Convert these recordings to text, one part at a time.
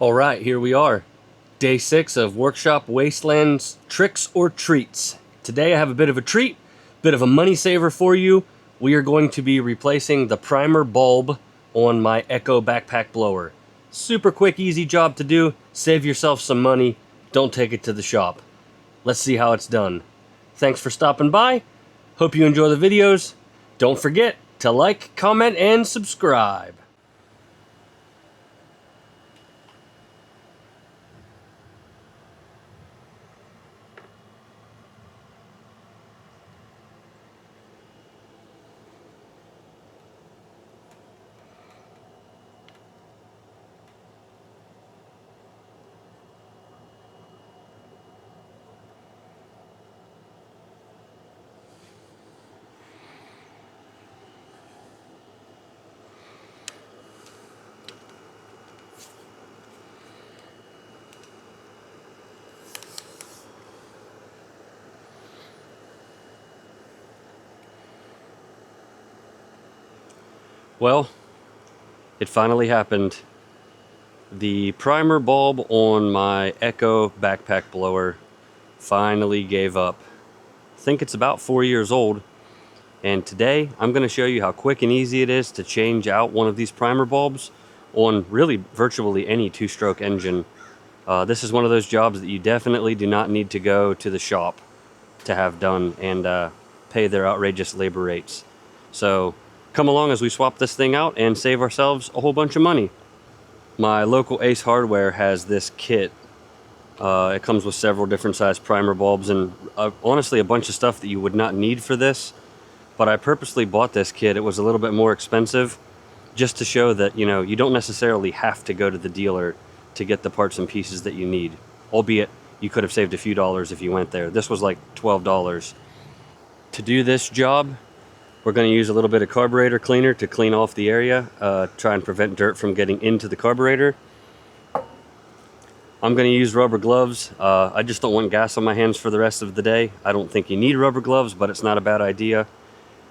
All right, here we are. Day 6 of Workshop Wasteland's Tricks or Treats. Today I have a bit of a treat, bit of a money saver for you. We are going to be replacing the primer bulb on my Echo backpack blower. Super quick, easy job to do. Save yourself some money. Don't take it to the shop. Let's see how it's done. Thanks for stopping by. Hope you enjoy the videos. Don't forget to like, comment, and subscribe. Well, it finally happened. The primer bulb on my Echo backpack blower finally gave up. I think it's about 4 years old, and today I'm going to show you how quick and easy it is to change out one of these primer bulbs on really virtually any two-stroke engine. This is one of those jobs that you definitely do not need to go to the shop to have done and pay their outrageous labor rates. So come along as we swap this thing out and save ourselves a whole bunch of money. My local Ace Hardware has this kit. It comes with several different size primer bulbs and honestly a bunch of stuff that you would not need for this. But I purposely bought this kit. It was a little bit more expensive just to show that, you know, you don't necessarily have to go to the dealer to get the parts and pieces that you need. Albeit you could have saved a few dollars if you went there. This was like $12. To do this job, we're going to use a little bit of carburetor cleaner to clean off the area, try and prevent dirt from getting into the carburetor. I'm going to use rubber gloves. I just don't want gas on my hands for the rest of the day. I don't think you need rubber gloves, but it's not a bad idea.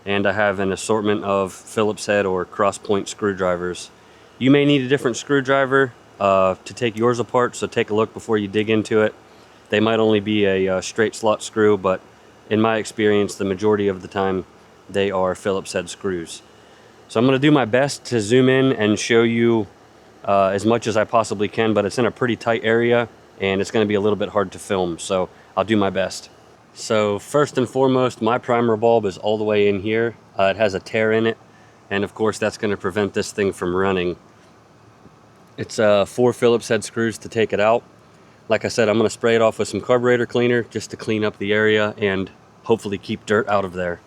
And I have an assortment of Phillips head or cross point screwdrivers. You may need a different screwdriver to take yours apart, so take a look before you dig into it. They might only be a straight slot screw, but in my experience, the majority of the time, they are Phillips head screws. So I'm going to do my best to zoom in and show you as much as I possibly can, but it's in a pretty tight area and it's going to be a little bit hard to film, so I'll do my best. So first and foremost, my primer bulb is all the way in here. It has a tear in it, and of course that's going to prevent this thing from running. It's 4 Phillips head screws to take it out. Like I said, I'm going to spray it off with some carburetor cleaner just to clean up the area and hopefully keep dirt out of there.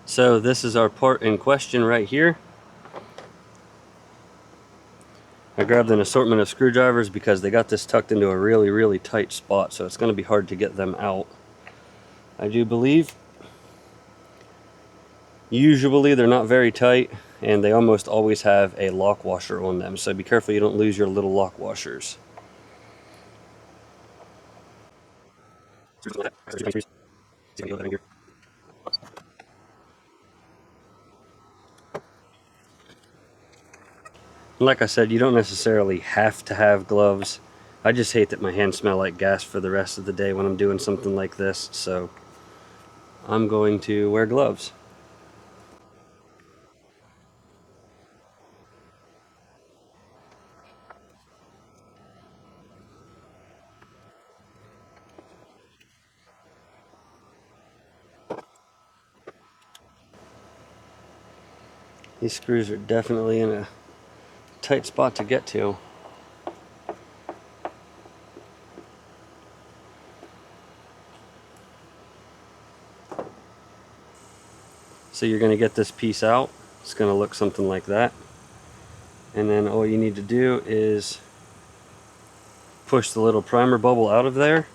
So this is our part in question right here. I grabbed an assortment of screwdrivers because they got this tucked into a really tight spot, so it's going to be hard to get them out, I do believe. Usually they're not very tight, and they almost always have a lock washer on them, so be careful you don't lose your little lock washers. Like I said, you don't necessarily have to have gloves. I just hate that my hands smell like gas for the rest of the day when I'm doing something like this, so I'm going to wear gloves. These screws are definitely in a tight spot to get to. So you're going to get this piece out. It's going to look something like that. And then all you need to do is push the little primer bubble out of there.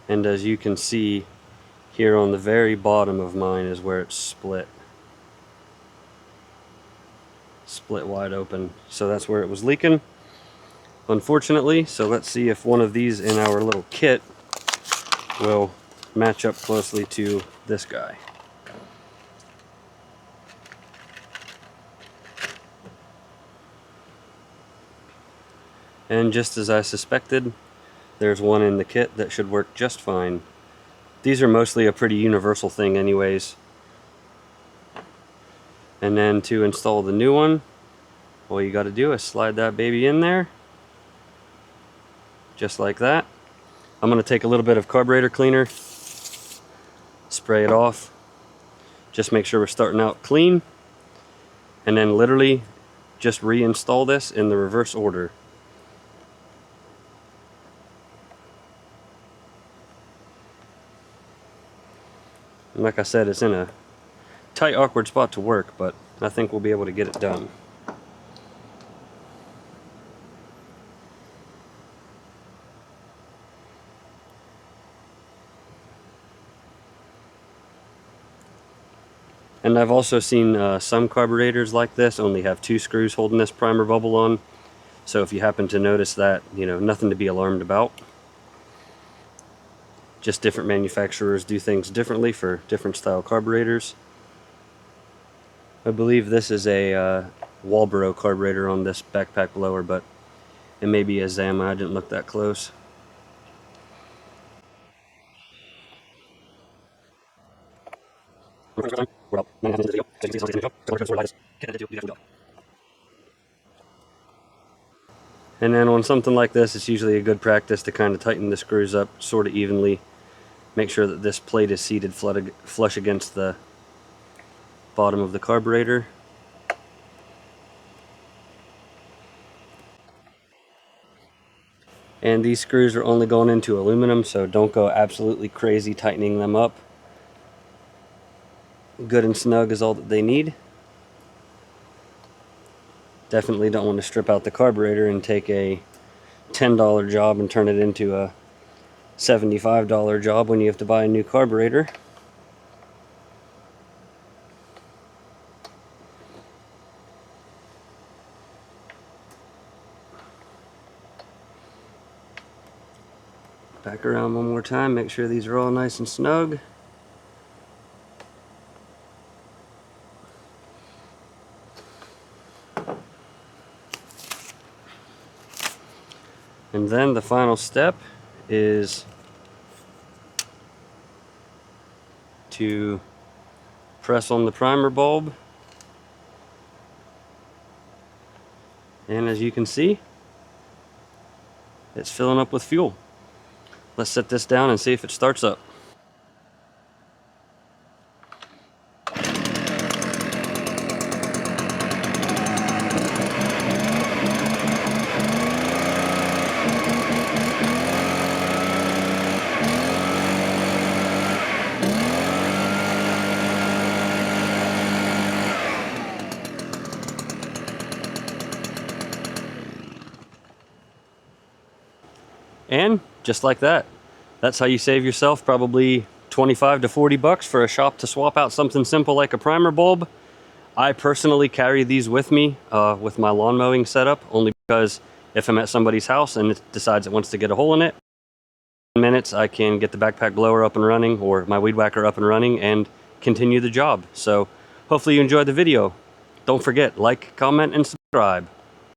And as you can see, here on the very bottom of mine is where it's split. Split wide open. So that's where it was leaking, unfortunately. So let's see if one of these in our little kit will match up closely to this guy. And just as I suspected, there's one in the kit that should work just fine. These are mostly a pretty universal thing anyways. And then to install the new one, all you gotta do is slide that baby in there, just like that. I'm gonna take a little bit of carburetor cleaner, spray it off, just make sure we're starting out clean, and then literally just reinstall this in the reverse order. And like I said, it's in a tight, awkward spot to work, but I think we'll be able to get it done. And I've also seen some carburetors like this only have 2 screws holding this primer bubble on. So if you happen to notice that, nothing to be alarmed about. Just different manufacturers do things differently for different style carburetors. I believe this is a Walbro carburetor on this backpack blower, but it may be a Zama. I didn't look that close. And then on something like this, it's usually a good practice to kind of tighten the screws up sort of evenly. Make sure that this plate is seated flush against the bottom of the carburetor. And these screws are only going into aluminum, so don't go absolutely crazy tightening them up. Good and snug is all that they need. Definitely don't want to strip out the carburetor and take a $10 job and turn it into a $75 job when you have to buy a new carburetor. Back around one more time, make sure these are all nice and snug. And then the final step is to press on the primer bulb. And as you can see, it's filling up with fuel. Let's set this down and see if it starts up. And just like that, that's how you save yourself probably 25 to 40 bucks for a shop to swap out something simple like a primer bulb. I personally carry these with me with my lawn mowing setup, only because if I'm at somebody's house and it decides it wants to get a hole in it, in minutes I can get the backpack blower up and running or my weed whacker up and running and continue the job. So hopefully you enjoyed the video. Don't forget, like, comment, and subscribe.